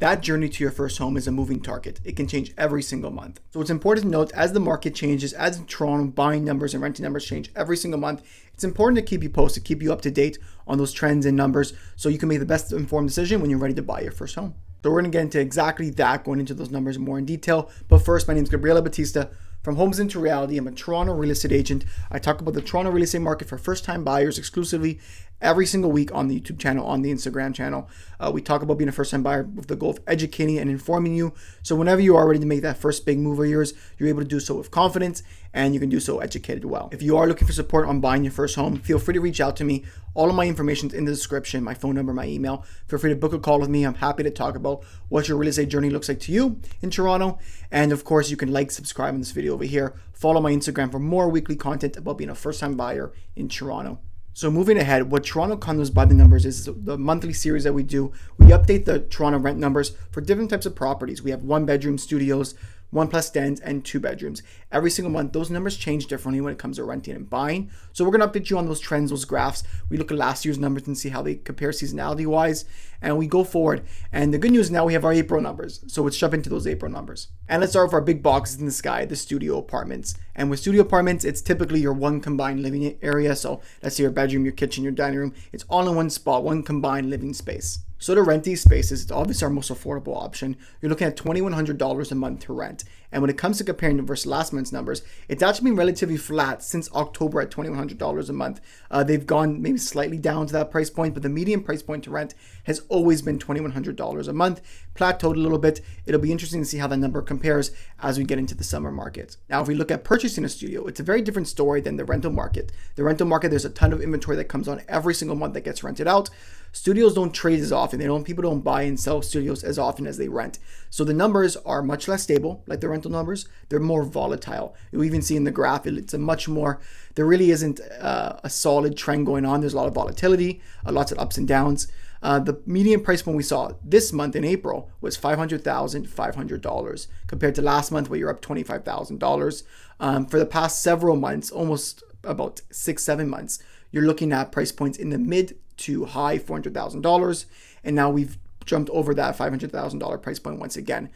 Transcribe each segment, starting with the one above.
That journey to your first home is a moving target. It can change every single month. So it's important to note, as the market changes, as Toronto buying numbers and renting numbers change every single month, it's important to keep you posted, keep you up to date on those trends and numbers so you can make the best informed decision when you're ready to buy your first home. So we're going to get into exactly that, going into those numbers more in detail. But first, my name is Gabriela Batista from Homes into Reality. I'm a Toronto real estate agent. I talk about the Toronto real estate market for first-time buyers exclusively every single week on the YouTube channel, on the Instagram channel. We talk about being a first-time buyer with the goal of educating and informing you. So whenever you are ready to make that first big move of yours, you're able to do so with confidence and you can do so educated well. If you are looking for support on buying your first home, feel free to reach out to me. All of my information is in the description, my phone number, my email. Feel free to book a call with me. I'm happy to talk about what your real estate journey looks like to you in Toronto. And of course, you can like, subscribe in this video over here. Follow my Instagram for more weekly content about being a first-time buyer in Toronto. So moving ahead, what Toronto Condos by the Numbers is the monthly series that we do. We update the Toronto rent numbers for different types of properties. We have 1-bedroom studios, 1+ dens, and 2 bedrooms. Every single month, those numbers change differently when it comes to renting and buying. So we're going to update you on those trends, those graphs. We look at last year's numbers and see how they compare seasonality-wise, and we go forward. And the good news now, we have our April numbers. So let's jump into those April numbers. And let's start with our big boxes in the sky, the studio apartments. And with studio apartments, it's typically your one combined living area. So let's say your bedroom, your kitchen, your dining room. It's all in one spot, one combined living space. So to rent these spaces, it's obviously our most affordable option. You're looking at $2,100 a month to rent. And when it comes to comparing versus last month's numbers, it's actually been relatively flat since October at $2,100 a month. They've gone maybe slightly down to that price point, but the median price point to rent has always been $2,100 a month, plateaued a little bit. It'll be interesting to see how that number compares as we get into the summer market. Now, if we look at purchasing a studio, it's a very different story than the rental market. The rental market, there's a ton of inventory that comes on every single month that gets rented out. Studios don't trade as often. People don't buy and sell studios as often as they rent. So the numbers are much less stable, like the rental numbers. They're more volatile. You even see in the graph, it's a much more, there really isn't a solid trend going on. There's a lot of volatility, lots of ups and downs. The median price point we saw this month in April was $500,500 compared to last month where you're up $25,000. For the past several months, almost about 6-7 months, you're looking at price points in the mid to high $400,000, and now we've jumped over that $500,000 price point once again.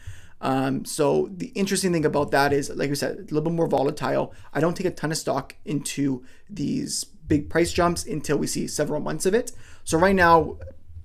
So the interesting thing about that is, like I said, it's a little bit more volatile. I don't take a ton of stock into these big price jumps until we see several months of it. So right now,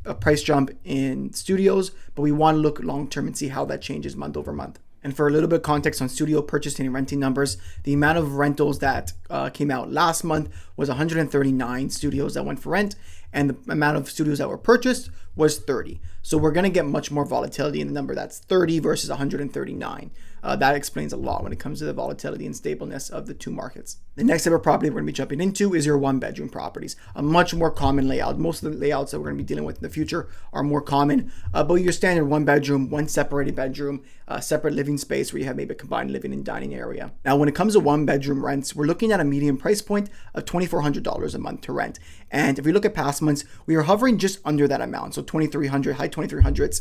a price jump in studios, but we want to look long term and see how that changes month over month. And for a little bit of context on studio purchasing and renting numbers, the amount of rentals that came out last month was 139 studios that went for rent, and the amount of studios that were purchased was 30. So we're going to get much more volatility in the number that's 30 versus 139. That explains a lot when it comes to the volatility and stableness of the two markets. The next type of property we're going to be jumping into is your 1-bedroom properties, a much more common layout. Most of the layouts that we're going to be dealing with in the future are more common, but your standard 1-bedroom, one separated bedroom, separate living space where you have maybe a combined living and dining area. Now, when it comes to 1-bedroom rents, we're looking at a median price point of $2,400 a month to rent. And if we look at past months, we are hovering just under that amount. So $2,300, high $2,300s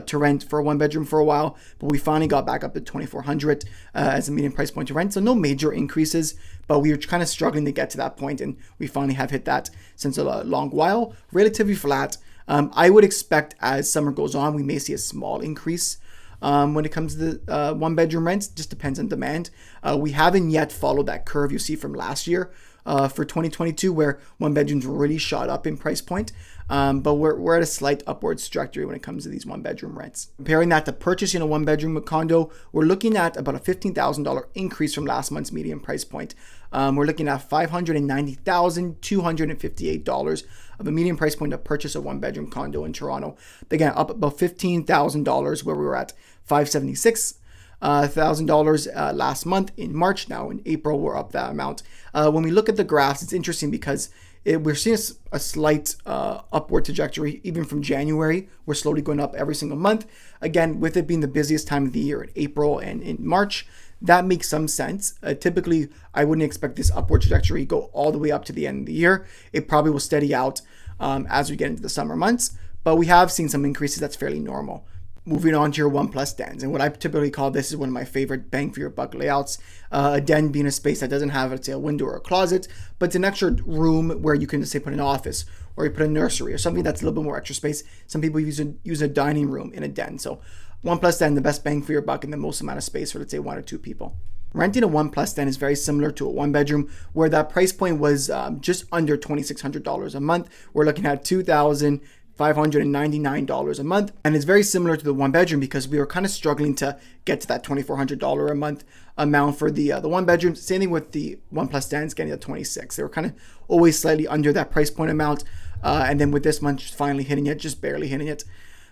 to rent for a 1-bedroom for a while, but we finally got back up to $2,400 as a median price point to rent. So no major increases, but we were kind of struggling to get to that point, and we finally have hit that since a long while. Relatively flat. I would expect as summer goes on, we may see a small increase when it comes to the 1-bedroom rents. Just depends on demand. We haven't yet followed that curve you see from last year for 2022, where 1-bedrooms really shot up in price point. But we're at a slight upwards trajectory when it comes to these 1-bedroom rents. Comparing that to purchasing a 1-bedroom condo, we're looking at about a $15,000 increase from last month's median price point. We're looking at $590,258 of a median price point to purchase a 1-bedroom condo in Toronto. Again, up about $15,000 where we were at $576,000 last month in March. Now in April, we're up that amount. When we look at the graphs, it's interesting because we're seeing a slight upward trajectory even from January. We're slowly going up every single month. Again, with it being the busiest time of the year in April and in March, that makes some sense. Typically, I wouldn't expect this upward trajectory to go all the way up to the end of the year. It probably will steady out as we get into the summer months, but we have seen some increases. That's fairly normal. Moving on to your 1+ dens, and what I typically call this is one of my favorite bang for your buck layouts. A den being a space that doesn't have, let's say, a window or a closet, but it's an extra room where you can, say, put an office, or you put a nursery, or something that's a little bit more extra space. Some people use a dining room in a den. So 1+ den, the best bang for your buck and the most amount of space for, let's say, 1 or 2 people. Renting a 1+ den is very similar to a 1-bedroom, where that price point was just under $2,600 a month. We're looking at $2,599 a month. And it's very similar to the 1-bedroom because we were kind of struggling to get to that $2,400 a month amount for the 1-bedroom. Same thing with the 1+ dens, getting to 26. They were kind of always slightly under that price point amount. And then with this one, just finally hitting it, just barely hitting it.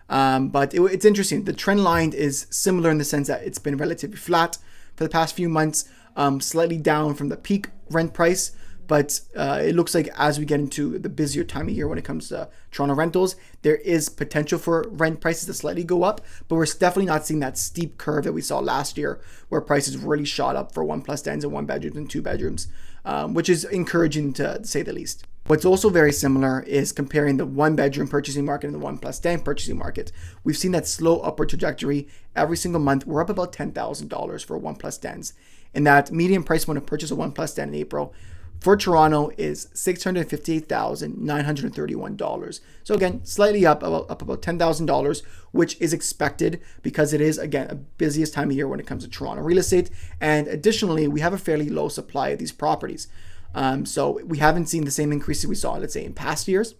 But it's interesting. The trend line is similar in the sense that it's been relatively flat for the past few months, slightly down from the peak rent price. But it looks like as we get into the busier time of year when it comes to Toronto rentals, there is potential for rent prices to slightly go up, but we're definitely not seeing that steep curve that we saw last year where prices really shot up for 1+ dens and 1-bedrooms and 2-bedrooms, which is encouraging to say the least. What's also very similar is comparing the 1-bedroom purchasing market and the 1+ den purchasing market. We've seen that slow upward trajectory every single month. We're up about $10,000 for 1+ dens. And that median price point to purchase a 1+ den in April for Toronto is $658,931. So again, slightly up about $10,000, which is expected because it is, again, a busiest time of year when it comes to Toronto real estate. And additionally, we have a fairly low supply of these properties. So we haven't seen the same increases we saw, let's say, in past years.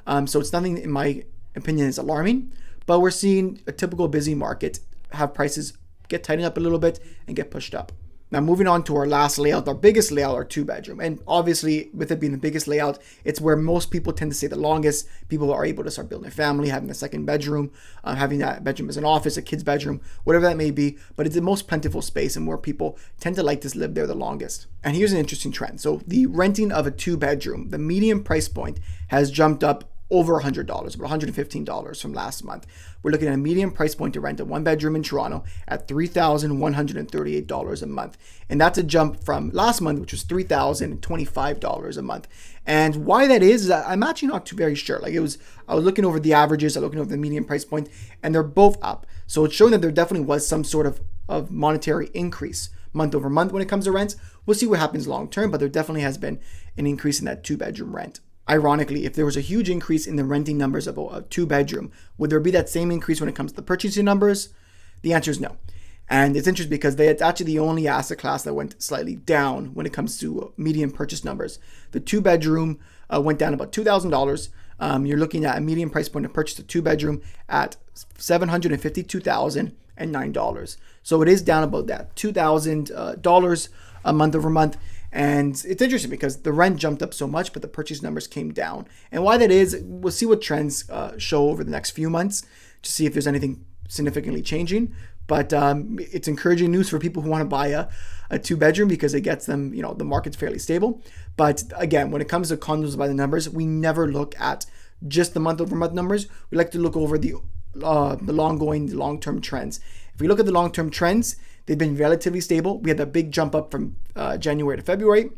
So it's nothing, in my opinion, is alarming, but we're seeing a typical busy market have prices get tightened up a little bit and get pushed up. Now, moving on to our last layout, our biggest layout, our 2-bedroom. And obviously, with it being the biggest layout, it's where most people tend to stay the longest. People are able to start building a family, having a second bedroom, having that bedroom as an office, a kid's bedroom, whatever that may be. But it's the most plentiful space and where people tend to like to live there the longest. And here's an interesting trend. So the renting of a 2-bedroom, the median price point has jumped up over $100, about $115 from last month. We're looking at a median price point to rent a 1-bedroom in Toronto at $3,138 a month. And that's a jump from last month, which was $3,025 a month. And why that is I'm actually not too very sure. I was looking over the averages, I was looking over the median price point, and they're both up. So it's showing that there definitely was some sort of monetary increase month over month when it comes to rents. We'll see what happens long term, but there definitely has been an increase in that 2-bedroom rent. Ironically, if there was a huge increase in the renting numbers of a 2-bedroom, would there be that same increase when it comes to the purchasing numbers? The answer is no. And it's interesting because it's actually the only asset class that went slightly down when it comes to median purchase numbers. The 2-bedroom went down about $2,000. You're looking at a median price point to purchase a 2-bedroom at $752,009. So it is down about that $2,000 a month over month. And it's interesting because the rent jumped up so much, but the purchase numbers came down. And why that is, we'll see what trends show over the next few months to see if there's anything significantly changing. But it's encouraging news for people who want to buy a 2-bedroom because it gets them, the market's fairly stable. But again, when it comes to condos by the numbers, we never look at just the month over month numbers. We like to look over the long-term trends. If we look at the long-term trends, they've been relatively stable. We had a big jump up from January to February,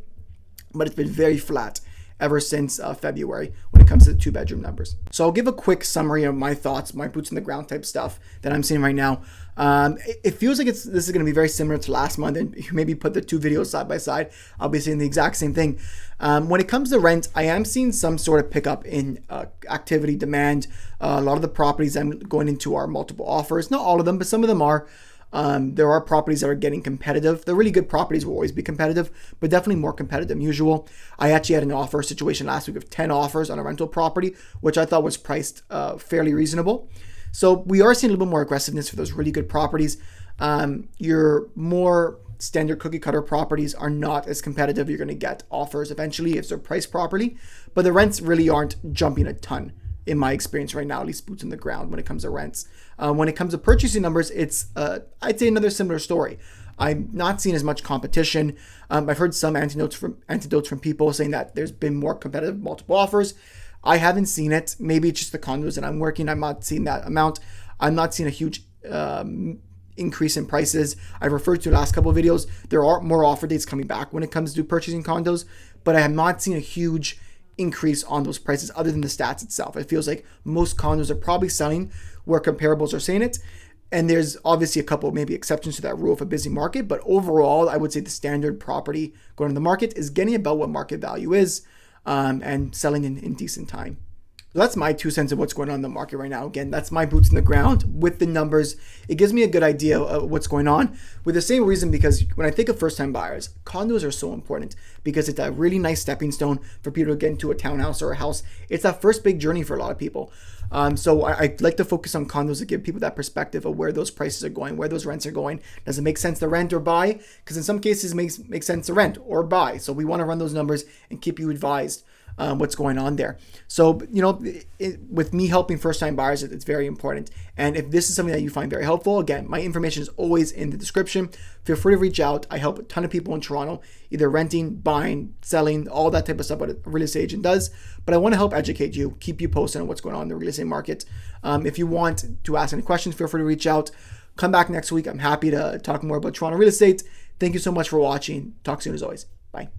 but it's been very flat ever since February when it comes to the 2-bedroom numbers. So I'll give a quick summary of my thoughts, my boots on the ground type stuff that I'm seeing right now. It feels like this is going to be very similar to last month, and you maybe put the 2 videos side by side, I'll be seeing the exact same thing. When it comes to rent, I am seeing some sort of pickup in activity, demand. A lot of the properties I'm going into are multiple offers. Not all of them, but some of them are. There are properties that are getting competitive. The really good properties will always be competitive, but definitely more competitive than usual. I actually had an offer situation last week of 10 offers on a rental property, which I thought was priced fairly reasonable. So we are seeing a little bit more aggressiveness for those really good properties. Your more standard cookie cutter properties are not as competitive. You're going to get offers eventually if they're priced properly, but the rents really aren't jumping a ton in my experience right now, at least boots on the ground when it comes to rents. When it comes to purchasing numbers, it's, I'd say, another similar story. I'm not seeing as much competition. I've heard some anecdotes from people saying that there's been more competitive multiple offers. I haven't seen it. Maybe it's just the condos that I'm working. I'm not seeing that amount. I'm not seeing a huge increase in prices. I've referred to the last couple of videos. There are more offer dates coming back when it comes to purchasing condos, but I have not seen a huge increase on those prices other than the stats itself. It feels like most condos are probably selling where comparables are saying it. And there's obviously a couple maybe exceptions to that rule of a busy market, but overall, I would say the standard property going to the market is getting about what market value is and selling in decent time. So that's my 2 cents of what's going on in the market right now. Again, that's my boots in the ground with the numbers. It gives me a good idea of what's going on, with the same reason, because when I think of first-time buyers, condos are so important because it's a really nice stepping stone for people to get into a townhouse or a house. It's that first big journey for a lot of people. So I like to focus on condos to give people that perspective of where those prices are going, where those rents are going. Does it make sense to rent or buy? Because in some cases it makes sense to rent or buy. So we want to run those numbers and keep you advised what's going on there. So, with me helping first-time buyers, it's very important. And if this is something that you find very helpful, again, my information is always in the description. Feel free to reach out. I help a ton of people in Toronto, either renting, buying, selling, all that type of stuff what a real estate agent does. But I want to help educate you, keep you posted on what's going on in the real estate market. If you want to ask any questions, feel free to reach out. Come back next week. I'm happy to talk more about Toronto real estate. Thank you so much for watching. Talk soon as always. Bye.